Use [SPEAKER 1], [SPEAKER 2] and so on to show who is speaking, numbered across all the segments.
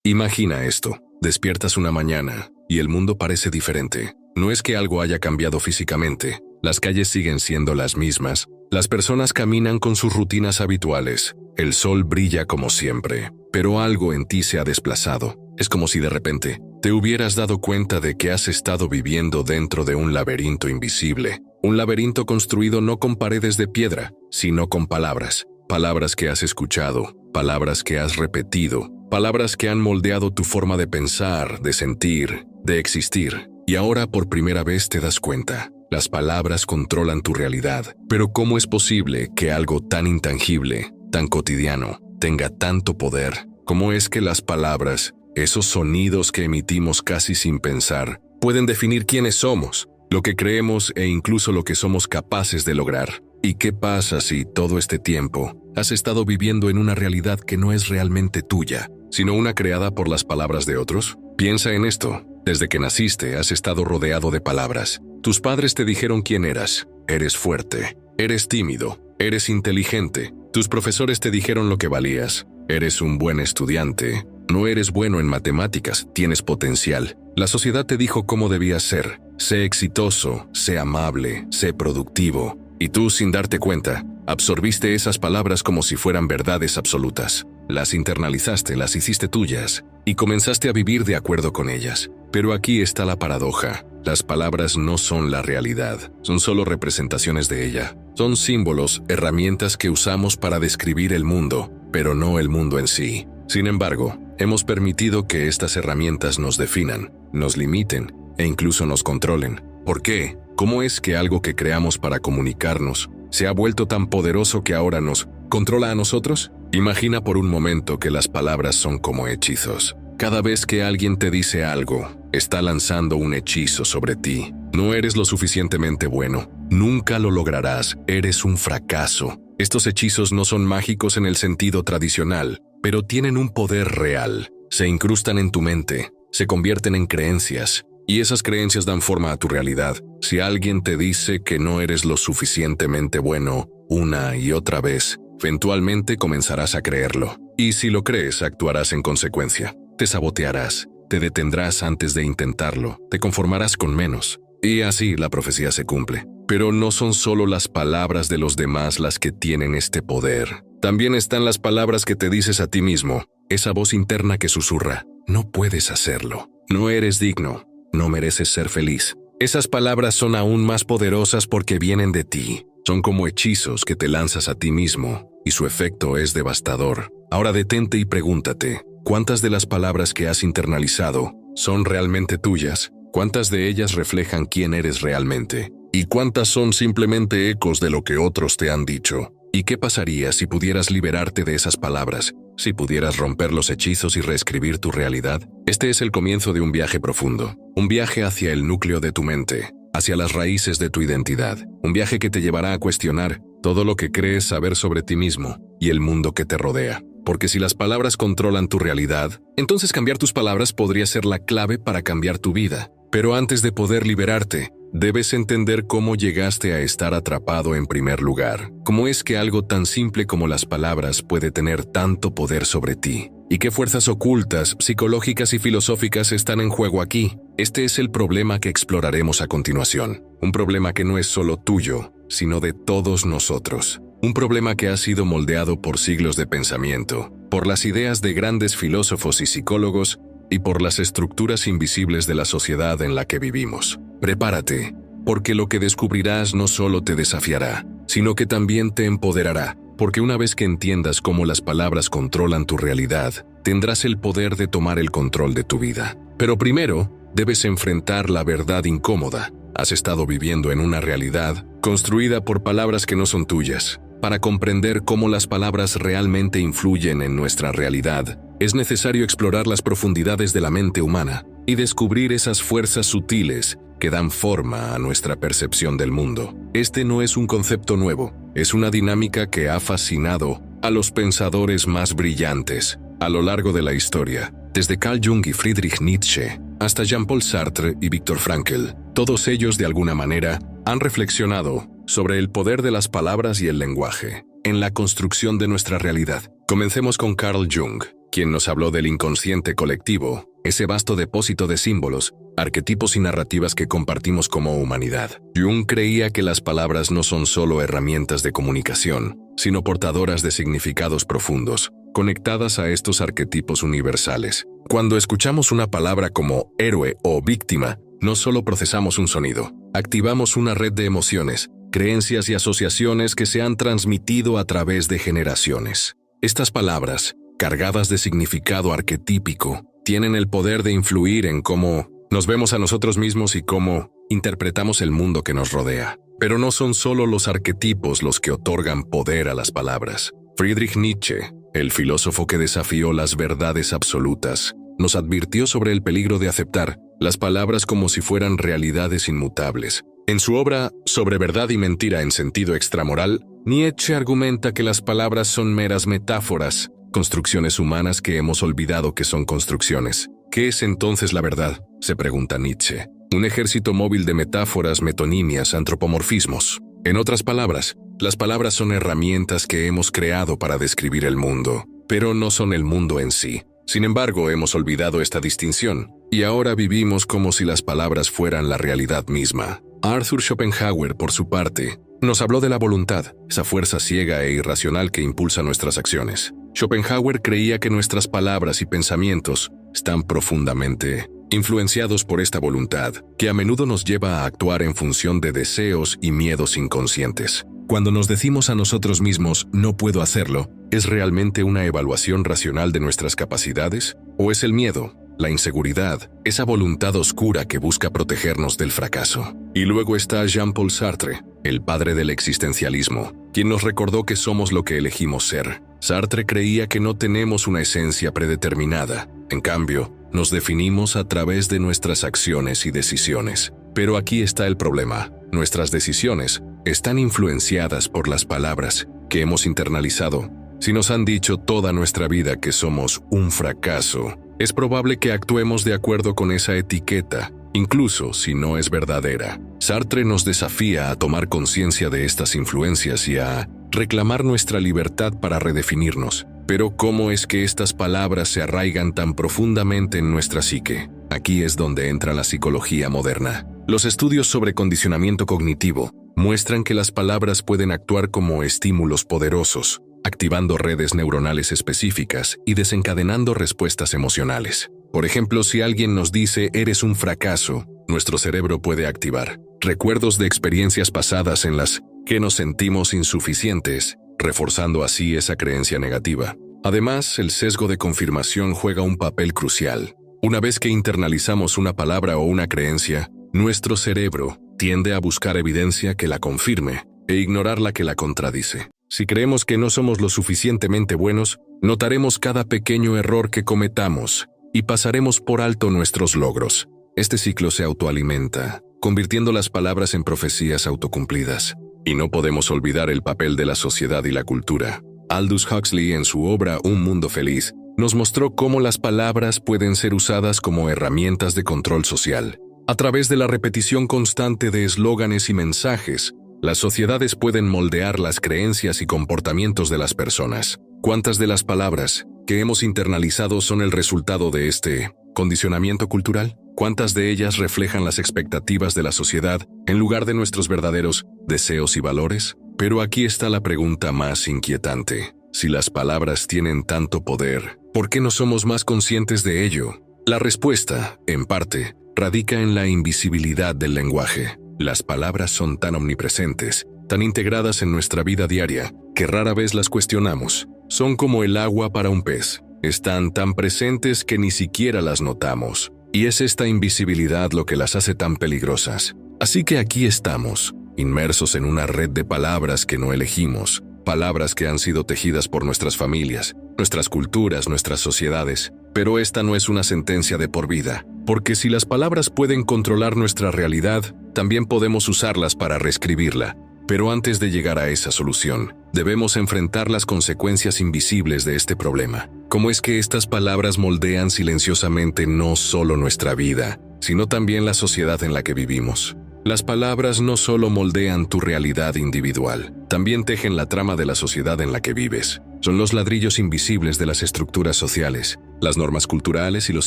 [SPEAKER 1] Imagina esto. Despiertas una mañana y el mundo parece diferente. No es que algo haya cambiado físicamente. Las calles siguen siendo las mismas. Las personas caminan con sus rutinas habituales. El sol brilla como siempre. Pero algo en ti se ha desplazado. Es como si de repente te hubieras dado cuenta de que has estado viviendo dentro de un laberinto invisible. Un laberinto construido no con paredes de piedra, sino con palabras. Palabras que has escuchado, palabras que has repetido, palabras que han moldeado tu forma de pensar, de sentir, de existir. Y ahora por primera vez te das cuenta. Las palabras controlan tu realidad. Pero ¿cómo es posible que algo tan intangible, tan cotidiano, tenga tanto poder? ¿Cómo es que las palabras, esos sonidos que emitimos casi sin pensar, pueden definir quiénes somos, lo que creemos e incluso lo que somos capaces de lograr? ¿Y qué pasa si todo este tiempo has estado viviendo en una realidad que no es realmente tuya, sino una creada por las palabras de otros? Piensa en esto. Desde que naciste has estado rodeado de palabras. Tus padres te dijeron quién eras. Eres fuerte, eres tímido, eres inteligente. Tus profesores te dijeron lo que valías. Eres un buen estudiante. No eres bueno en matemáticas, tienes potencial. La sociedad te dijo cómo debías ser. Sé exitoso, sé amable, sé productivo. Y tú, sin darte cuenta, absorbiste esas palabras como si fueran verdades absolutas. Las internalizaste, las hiciste tuyas, y comenzaste a vivir de acuerdo con ellas. Pero aquí está la paradoja. Las palabras no son la realidad, son solo representaciones de ella. Son símbolos, herramientas que usamos para describir el mundo, pero no el mundo en sí. Sin embargo, hemos permitido que estas herramientas nos definan, nos limiten e incluso nos controlen. ¿Por qué? ¿Cómo es que algo que creamos para comunicarnos se ha vuelto tan poderoso que ahora nos controla a nosotros? Imagina por un momento que las palabras son como hechizos. Cada vez que alguien te dice algo, está lanzando un hechizo sobre ti. No eres lo suficientemente bueno. Nunca lo lograrás. Eres un fracaso. Estos hechizos no son mágicos en el sentido tradicional, pero tienen un poder real. Se incrustan en tu mente, se convierten en creencias, y esas creencias dan forma a tu realidad. Si alguien te dice que no eres lo suficientemente bueno, una y otra vez, eventualmente comenzarás a creerlo. Y si lo crees, actuarás en consecuencia. Te sabotearás, te detendrás antes de intentarlo, te conformarás con menos. Y así la profecía se cumple. Pero no son solo las palabras de los demás las que tienen este poder. También están las palabras que te dices a ti mismo, esa voz interna que susurra, no puedes hacerlo, no eres digno, no mereces ser feliz. Esas palabras son aún más poderosas porque vienen de ti. Son como hechizos que te lanzas a ti mismo, y su efecto es devastador. Ahora detente y pregúntate, ¿cuántas de las palabras que has internalizado son realmente tuyas? ¿Cuántas de ellas reflejan quién eres realmente? ¿Y cuántas son simplemente ecos de lo que otros te han dicho? ¿Y qué pasaría si pudieras liberarte de esas palabras? Si pudieras romper los hechizos y reescribir tu realidad. Este es el comienzo de un viaje profundo. Un viaje hacia el núcleo de tu mente, hacia las raíces de tu identidad. Un viaje que te llevará a cuestionar todo lo que crees saber sobre ti mismo y el mundo que te rodea. Porque si las palabras controlan tu realidad, entonces cambiar tus palabras podría ser la clave para cambiar tu vida. Pero antes de poder liberarte, debes entender cómo llegaste a estar atrapado en primer lugar. ¿Cómo es que algo tan simple como las palabras puede tener tanto poder sobre ti? ¿Y qué fuerzas ocultas, psicológicas y filosóficas están en juego aquí? Este es el problema que exploraremos a continuación. Un problema que no es solo tuyo, sino de todos nosotros. Un problema que ha sido moldeado por siglos de pensamiento, por las ideas de grandes filósofos y psicólogos, y por las estructuras invisibles de la sociedad en la que vivimos. Prepárate, porque lo que descubrirás no solo te desafiará, sino que también te empoderará, porque una vez que entiendas cómo las palabras controlan tu realidad, tendrás el poder de tomar el control de tu vida. Pero primero, debes enfrentar la verdad incómoda. Has estado viviendo en una realidad construida por palabras que no son tuyas. Para comprender cómo las palabras realmente influyen en nuestra realidad, es necesario explorar las profundidades de la mente humana y descubrir esas fuerzas sutiles que dan forma a nuestra percepción del mundo. Este no es un concepto nuevo, es una dinámica que ha fascinado a los pensadores más brillantes a lo largo de la historia, desde Carl Jung y Friedrich Nietzsche hasta Jean-Paul Sartre y Viktor Frankl. Todos ellos, de alguna manera, han reflexionado sobre el poder de las palabras y el lenguaje en la construcción de nuestra realidad. Comencemos con Carl Jung. quien nos habló del inconsciente colectivo, ese vasto depósito de símbolos, arquetipos y narrativas que compartimos como humanidad. Jung creía que las palabras no son solo herramientas de comunicación, sino portadoras de significados profundos, conectadas a estos arquetipos universales. Cuando escuchamos una palabra como héroe o víctima, no solo procesamos un sonido, activamos una red de emociones, creencias y asociaciones que se han transmitido a través de generaciones. Estas palabras, cargadas de significado arquetípico, tienen el poder de influir en cómo nos vemos a nosotros mismos y cómo interpretamos el mundo que nos rodea. Pero no son solo los arquetipos los que otorgan poder a las palabras. Friedrich Nietzsche, el filósofo que desafió las verdades absolutas, nos advirtió sobre el peligro de aceptar las palabras como si fueran realidades inmutables. En su obra Sobre verdad y mentira en sentido extramoral, Nietzsche argumenta que las palabras son meras metáforas, construcciones humanas que hemos olvidado que son construcciones. ¿Qué es entonces la verdad?, se pregunta Nietzsche. Un ejército móvil de metáforas, metonimias, antropomorfismos. En otras palabras, las palabras son herramientas que hemos creado para describir el mundo, pero no son el mundo en sí. Sin embargo, hemos olvidado esta distinción, y ahora vivimos como si las palabras fueran la realidad misma. Arthur Schopenhauer, por su parte, nos habló de la voluntad, esa fuerza ciega e irracional que impulsa nuestras acciones. Schopenhauer creía que nuestras palabras y pensamientos están profundamente influenciados por esta voluntad, que a menudo nos lleva a actuar en función de deseos y miedos inconscientes. Cuando nos decimos a nosotros mismos «no puedo hacerlo», ¿es realmente una evaluación racional de nuestras capacidades? ¿O es el miedo, la inseguridad, esa voluntad oscura que busca protegernos del fracaso? Y luego está Jean-Paul Sartre, el padre del existencialismo, quien nos recordó que somos lo que elegimos ser. Sartre creía que no tenemos una esencia predeterminada. En cambio, nos definimos a través de nuestras acciones y decisiones. Pero aquí está el problema. Nuestras decisiones están influenciadas por las palabras que hemos internalizado. Si nos han dicho toda nuestra vida que somos un fracaso, es probable que actuemos de acuerdo con esa etiqueta, incluso si no es verdadera. Sartre nos desafía a tomar conciencia de estas influencias y a reclamar nuestra libertad para redefinirnos. Pero ¿cómo es que estas palabras se arraigan tan profundamente en nuestra psique? Aquí es donde entra la psicología moderna. Los estudios sobre condicionamiento cognitivo muestran que las palabras pueden actuar como estímulos poderosos, activando redes neuronales específicas y desencadenando respuestas emocionales. Por ejemplo, si alguien nos dice «eres un fracaso», nuestro cerebro puede activar recuerdos de experiencias pasadas en las que nos sentimos insuficientes, reforzando así esa creencia negativa. Además, el sesgo de confirmación juega un papel crucial. Una vez que internalizamos una palabra o una creencia, nuestro cerebro tiende a buscar evidencia que la confirme e ignorar la que la contradice. Si creemos que no somos lo suficientemente buenos, notaremos cada pequeño error que cometamos y pasaremos por alto nuestros logros. Este ciclo se autoalimenta, convirtiendo las palabras en profecías autocumplidas. Y no podemos olvidar el papel de la sociedad y la cultura. Aldous Huxley, en su obra Un mundo feliz, nos mostró cómo las palabras pueden ser usadas como herramientas de control social. A través de la repetición constante de eslóganes y mensajes, las sociedades pueden moldear las creencias y comportamientos de las personas. ¿Cuántas de las palabras que hemos internalizado son el resultado de este condicionamiento cultural? ¿Cuántas de ellas reflejan las expectativas de la sociedad en lugar de nuestros verdaderos deseos y valores? Pero aquí está la pregunta más inquietante. Si las palabras tienen tanto poder, ¿por qué no somos más conscientes de ello? La respuesta, en parte, radica en la invisibilidad del lenguaje. Las palabras son tan omnipresentes, tan integradas en nuestra vida diaria, que rara vez las cuestionamos. Son como el agua para un pez. Están tan presentes que ni siquiera las notamos. Y es esta invisibilidad lo que las hace tan peligrosas. Así que aquí estamos, inmersos en una red de palabras que no elegimos, palabras que han sido tejidas por nuestras familias, nuestras culturas, nuestras sociedades. Pero esta no es una sentencia de por vida, porque si las palabras pueden controlar nuestra realidad, también podemos usarlas para reescribirla. Pero antes de llegar a esa solución, debemos enfrentar las consecuencias invisibles de este problema. ¿Cómo es que estas palabras moldean silenciosamente no solo nuestra vida, sino también la sociedad en la que vivimos? Las palabras no solo moldean tu realidad individual, también tejen la trama de la sociedad en la que vives. Son los ladrillos invisibles de las estructuras sociales, las normas culturales y los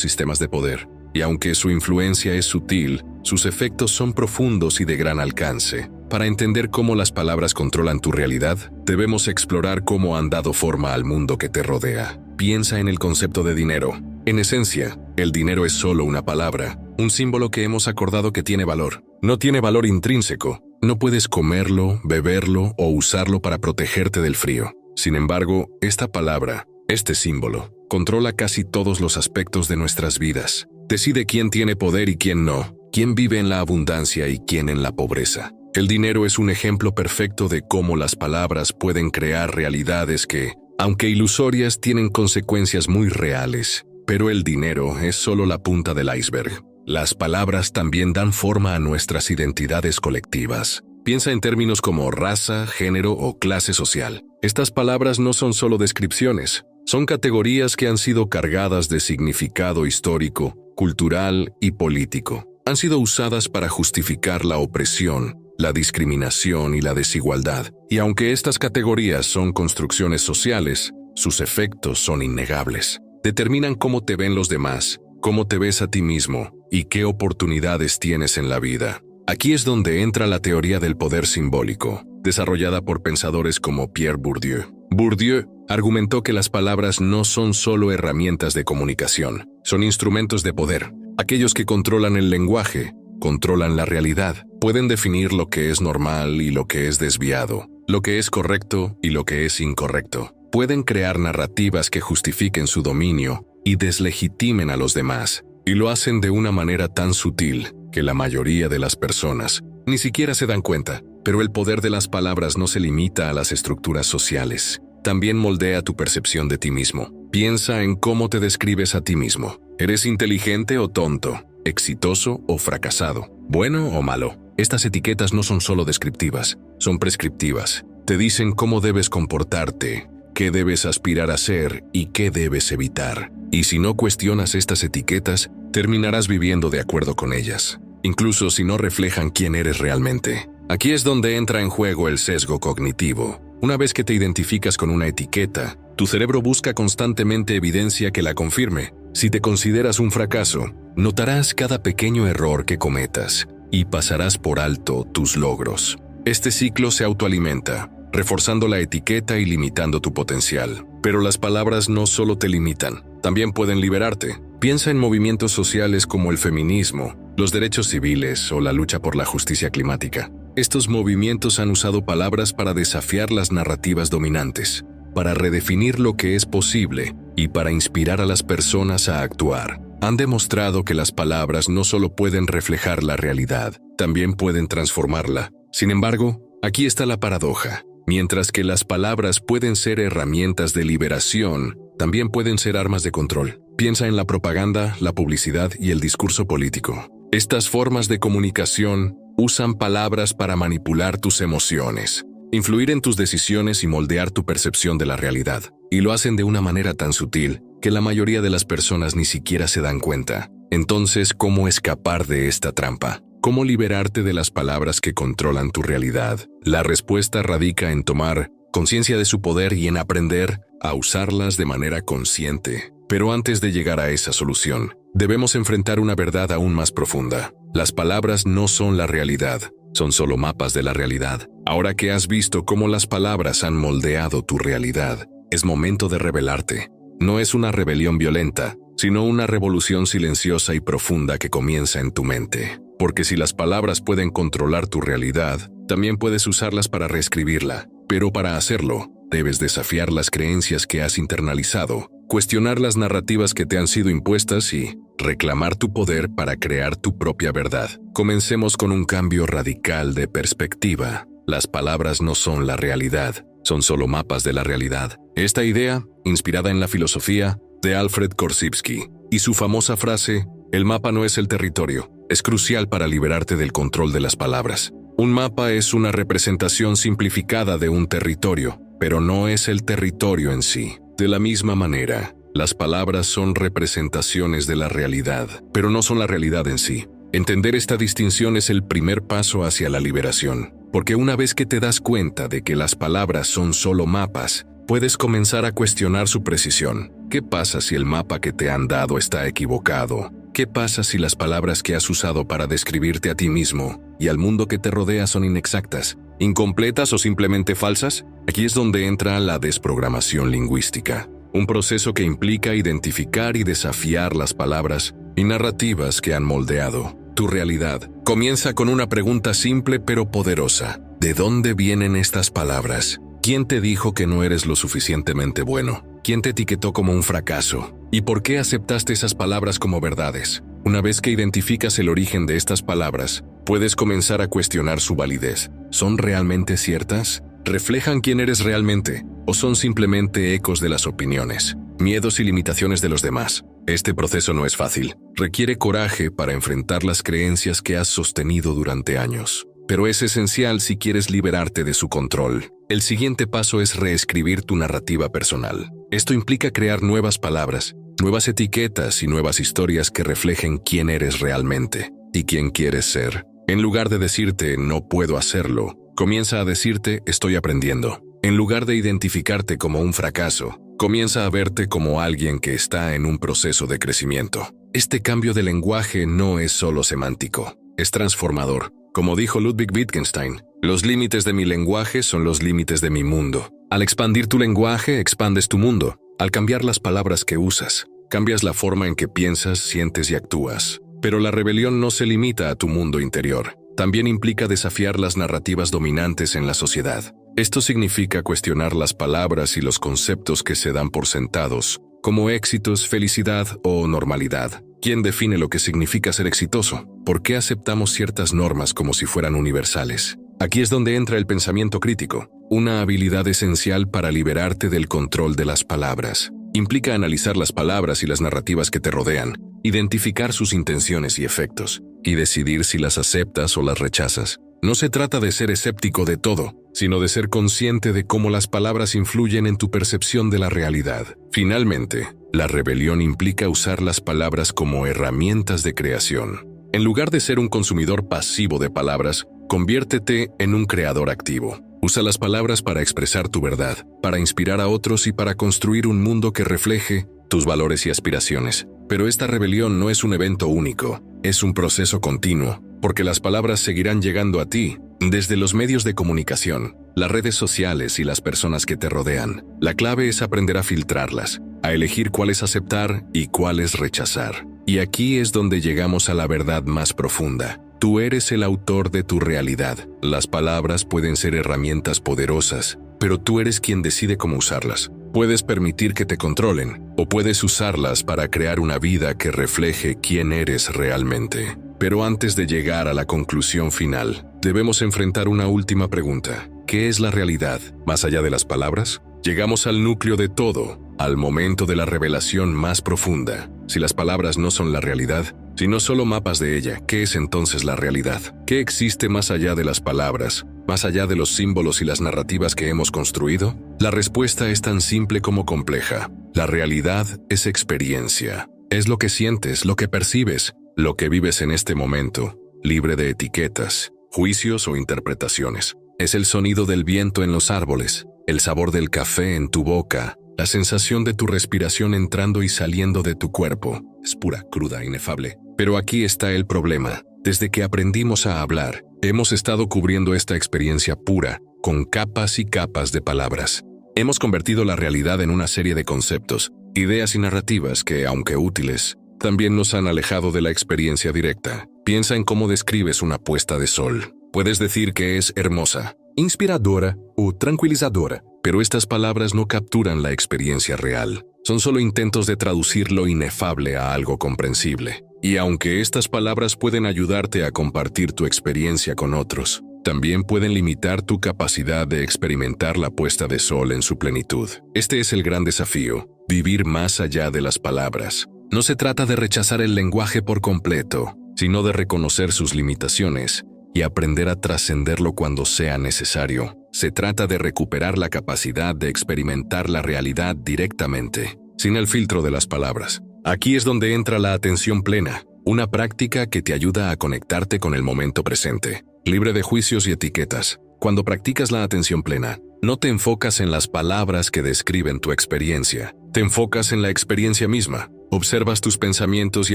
[SPEAKER 1] sistemas de poder. Y aunque su influencia es sutil, sus efectos son profundos y de gran alcance. Para entender cómo las palabras controlan tu realidad, debemos explorar cómo han dado forma al mundo que te rodea. Piensa en el concepto de dinero. En esencia, el dinero es solo una palabra, un símbolo que hemos acordado que tiene valor. No tiene valor intrínseco. No puedes comerlo, beberlo o usarlo para protegerte del frío. Sin embargo, esta palabra, este símbolo, controla casi todos los aspectos de nuestras vidas. Decide quién tiene poder y quién no, quién vive en la abundancia y quién en la pobreza. El dinero es un ejemplo perfecto de cómo las palabras pueden crear realidades que, aunque ilusorias, tienen consecuencias muy reales. Pero el dinero es solo la punta del iceberg. Las palabras también dan forma a nuestras identidades colectivas. Piensa en términos como raza, género o clase social. Estas palabras no son solo descripciones, son categorías que han sido cargadas de significado histórico, cultural y político. Han sido usadas para justificar la opresión, la discriminación y la desigualdad. Y aunque estas categorías son construcciones sociales, sus efectos son innegables. Determinan cómo te ven los demás, cómo te ves a ti mismo y qué oportunidades tienes en la vida. Aquí es donde entra la teoría del poder simbólico, desarrollada por pensadores como Pierre Bourdieu. Bourdieu argumentó que las palabras no son solo herramientas de comunicación, son instrumentos de poder. Aquellos que controlan el lenguaje, controlan la realidad, pueden definir lo que es normal y lo que es desviado, lo que es correcto y lo que es incorrecto. Pueden crear narrativas que justifiquen su dominio y deslegitimen a los demás, y lo hacen de una manera tan sutil que la mayoría de las personas ni siquiera se dan cuenta. Pero el poder de las palabras no se limita a las estructuras sociales. También moldea tu percepción de ti mismo. Piensa en cómo te describes a ti mismo. ¿Eres inteligente o tonto? ¿Exitoso o fracasado? ¿Bueno o malo? Estas etiquetas no son solo descriptivas, son prescriptivas. Te dicen cómo debes comportarte, qué debes aspirar a ser y qué debes evitar. Y si no cuestionas estas etiquetas, terminarás viviendo de acuerdo con ellas, incluso si no reflejan quién eres realmente. Aquí es donde entra en juego el sesgo cognitivo. Una vez que te identificas con una etiqueta, tu cerebro busca constantemente evidencia que la confirme. Si te consideras un fracaso, notarás cada pequeño error que cometas y pasarás por alto tus logros. Este ciclo se autoalimenta, reforzando la etiqueta y limitando tu potencial. Pero las palabras no solo te limitan, también pueden liberarte. Piensa en movimientos sociales como el feminismo, los derechos civiles o la lucha por la justicia climática. Estos movimientos han usado palabras para desafiar las narrativas dominantes, para redefinir lo que es posible y para inspirar a las personas a actuar. Han demostrado que las palabras no solo pueden reflejar la realidad, también pueden transformarla. Sin embargo, aquí está la paradoja. Mientras que las palabras pueden ser herramientas de liberación, también pueden ser armas de control. Piensa en la propaganda, la publicidad y el discurso político. Estas formas de comunicación usan palabras para manipular tus emociones, influir en tus decisiones y moldear tu percepción de la realidad. Y lo hacen de una manera tan sutil que la mayoría de las personas ni siquiera se dan cuenta. Entonces, ¿cómo escapar de esta trampa? ¿Cómo liberarte de las palabras que controlan tu realidad? La respuesta radica en tomar conciencia de su poder y en aprender a usarlas de manera consciente. Pero antes de llegar a esa solución, debemos enfrentar una verdad aún más profunda. Las palabras no son la realidad, son solo mapas de la realidad. Ahora que has visto cómo las palabras han moldeado tu realidad, es momento de rebelarte. No es una rebelión violenta, sino una revolución silenciosa y profunda que comienza en tu mente. Porque si las palabras pueden controlar tu realidad, también puedes usarlas para reescribirla. Pero para hacerlo, debes desafiar las creencias que has internalizado, cuestionar las narrativas que te han sido impuestas y reclamar tu poder para crear tu propia verdad. Comencemos con un cambio radical de perspectiva. Las palabras no son la realidad, son solo mapas de la realidad. Esta idea, inspirada en la filosofía de Alfred Korzybski y su famosa frase, el mapa no es el territorio, es crucial para liberarte del control de las palabras. Un mapa es una representación simplificada de un territorio, pero no es el territorio en sí. De la misma manera, las palabras son representaciones de la realidad, pero no son la realidad en sí. Entender esta distinción es el primer paso hacia la liberación, porque una vez que te das cuenta de que las palabras son solo mapas, puedes comenzar a cuestionar su precisión. ¿Qué pasa si el mapa que te han dado está equivocado? ¿Qué pasa si las palabras que has usado para describirte a ti mismo y al mundo que te rodea son inexactas, incompletas o simplemente falsas? Aquí es donde entra la desprogramación lingüística, un proceso que implica identificar y desafiar las palabras y narrativas que han moldeado tu realidad. Comienza con una pregunta simple pero poderosa. ¿De dónde vienen estas palabras? ¿Quién te dijo que no eres lo suficientemente bueno? ¿Quién te etiquetó como un fracaso? ¿Y por qué aceptaste esas palabras como verdades? Una vez que identificas el origen de estas palabras, puedes comenzar a cuestionar su validez. ¿Son realmente ciertas? ¿Reflejan quién eres realmente? ¿O son simplemente ecos de las opiniones, miedos y limitaciones de los demás? Este proceso no es fácil. Requiere coraje para enfrentar las creencias que has sostenido durante años. Pero es esencial si quieres liberarte de su control. El siguiente paso es reescribir tu narrativa personal. Esto implica crear nuevas palabras, nuevas etiquetas y nuevas historias que reflejen quién eres realmente y quién quieres ser. En lugar de decirte no puedo hacerlo, comienza a decirte estoy aprendiendo. En lugar de identificarte como un fracaso, comienza a verte como alguien que está en un proceso de crecimiento. Este cambio de lenguaje no es solo semántico, es transformador. Como dijo Ludwig Wittgenstein, los límites de mi lenguaje son los límites de mi mundo. Al expandir tu lenguaje, expandes tu mundo. Al cambiar las palabras que usas, cambias la forma en que piensas, sientes y actúas. Pero la rebelión no se limita a tu mundo interior. También implica desafiar las narrativas dominantes en la sociedad. Esto significa cuestionar las palabras y los conceptos que se dan por sentados, como éxitos, felicidad o normalidad. ¿Quién define lo que significa ser exitoso? ¿Por qué aceptamos ciertas normas como si fueran universales? Aquí es donde entra el pensamiento crítico, una habilidad esencial para liberarte del control de las palabras. Implica analizar las palabras y las narrativas que te rodean, identificar sus intenciones y efectos, y decidir si las aceptas o las rechazas. No se trata de ser escéptico de todo, sino de ser consciente de cómo las palabras influyen en tu percepción de la realidad. Finalmente, la rebelión implica usar las palabras como herramientas de creación. En lugar de ser un consumidor pasivo de palabras, conviértete en un creador activo. Usa las palabras para expresar tu verdad, para inspirar a otros y para construir un mundo que refleje tus valores y aspiraciones. Pero esta rebelión no es un evento único, es un proceso continuo, porque las palabras seguirán llegando a ti desde los medios de comunicación, las redes sociales y las personas que te rodean. La clave es aprender a filtrarlas, a elegir cuáles aceptar y cuáles rechazar. Y aquí es donde llegamos a la verdad más profunda. Tú eres el autor de tu realidad. Las palabras pueden ser herramientas poderosas, pero tú eres quien decide cómo usarlas. Puedes permitir que te controlen, o puedes usarlas para crear una vida que refleje quién eres realmente. Pero antes de llegar a la conclusión final, debemos enfrentar una última pregunta. ¿Qué es la realidad? Más allá de las palabras, llegamos al núcleo de todo, al momento de la revelación más profunda. Si las palabras no son la realidad, sino solo mapas de ella, ¿qué es entonces la realidad? ¿Qué existe más allá de las palabras, más allá de los símbolos y las narrativas que hemos construido? La respuesta es tan simple como compleja. La realidad es experiencia. Es lo que sientes, lo que percibes, lo que vives en este momento, libre de etiquetas, juicios o interpretaciones. Es el sonido del viento en los árboles, el sabor del café en tu boca, la sensación de tu respiración entrando y saliendo de tu cuerpo. Es pura, cruda, inefable. Pero aquí está el problema. Desde que aprendimos a hablar, hemos estado cubriendo esta experiencia pura, con capas y capas de palabras. Hemos convertido la realidad en una serie de conceptos, ideas y narrativas que, aunque útiles, también nos han alejado de la experiencia directa. Piensa en cómo describes una puesta de sol. Puedes decir que es hermosa, inspiradora o tranquilizadora, pero estas palabras no capturan la experiencia real. Son solo intentos de traducir lo inefable a algo comprensible. Y aunque estas palabras pueden ayudarte a compartir tu experiencia con otros, también pueden limitar tu capacidad de experimentar la puesta de sol en su plenitud. Este es el gran desafío, vivir más allá de las palabras. No se trata de rechazar el lenguaje por completo, sino de reconocer sus limitaciones y aprender a trascenderlo cuando sea necesario. Se trata de recuperar la capacidad de experimentar la realidad directamente, sin el filtro de las palabras. Aquí es donde entra la atención plena. una práctica que te ayuda a conectarte con el momento presente, libre de juicios y etiquetas. Cuando practicas la atención plena, no te enfocas en las palabras que describen tu experiencia, te enfocas en la experiencia misma. Observas tus pensamientos y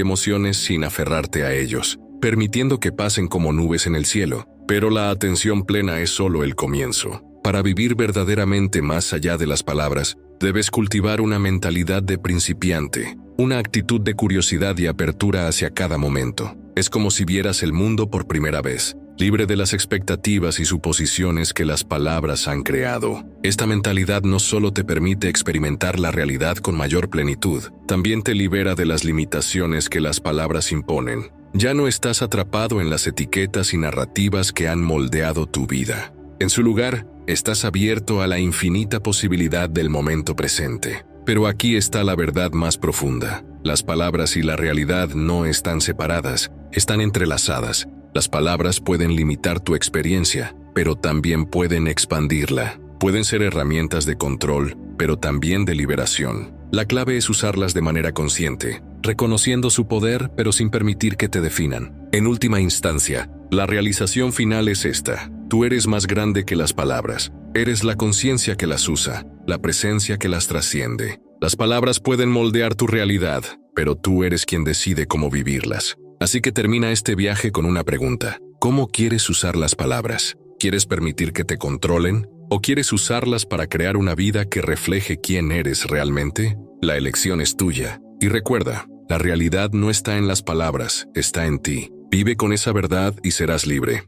[SPEAKER 1] emociones sin aferrarte a ellos, permitiendo que pasen como nubes en el cielo. Pero la atención plena es solo el comienzo. Para vivir verdaderamente más allá de las palabras, debes cultivar una mentalidad de principiante, una actitud de curiosidad y apertura hacia cada momento. Es como si vieras el mundo por primera vez, libre de las expectativas y suposiciones que las palabras han creado. Esta mentalidad no solo te permite experimentar la realidad con mayor plenitud, también te libera de las limitaciones que las palabras imponen. Ya no estás atrapado en las etiquetas y narrativas que han moldeado tu vida. En su lugar, estás abierto a la infinita posibilidad del momento presente. Pero aquí está la verdad más profunda. Las palabras y la realidad no están separadas, están entrelazadas. Las palabras pueden limitar tu experiencia, pero también pueden expandirla. Pueden ser herramientas de control, pero también de liberación. La clave es usarlas de manera consciente, reconociendo su poder, pero sin permitir que te definan. En última instancia, la realización final es esta. Tú eres más grande que las palabras. Eres la conciencia que las usa, la presencia que las trasciende. Las palabras pueden moldear tu realidad, pero tú eres quien decide cómo vivirlas. Así que termina este viaje con una pregunta. ¿Cómo quieres usar las palabras? ¿Quieres permitir que te controlen? ¿O quieres usarlas para crear una vida que refleje quién eres realmente? La elección es tuya. Y recuerda, la realidad no está en las palabras, está en ti. Vive con esa verdad y serás libre.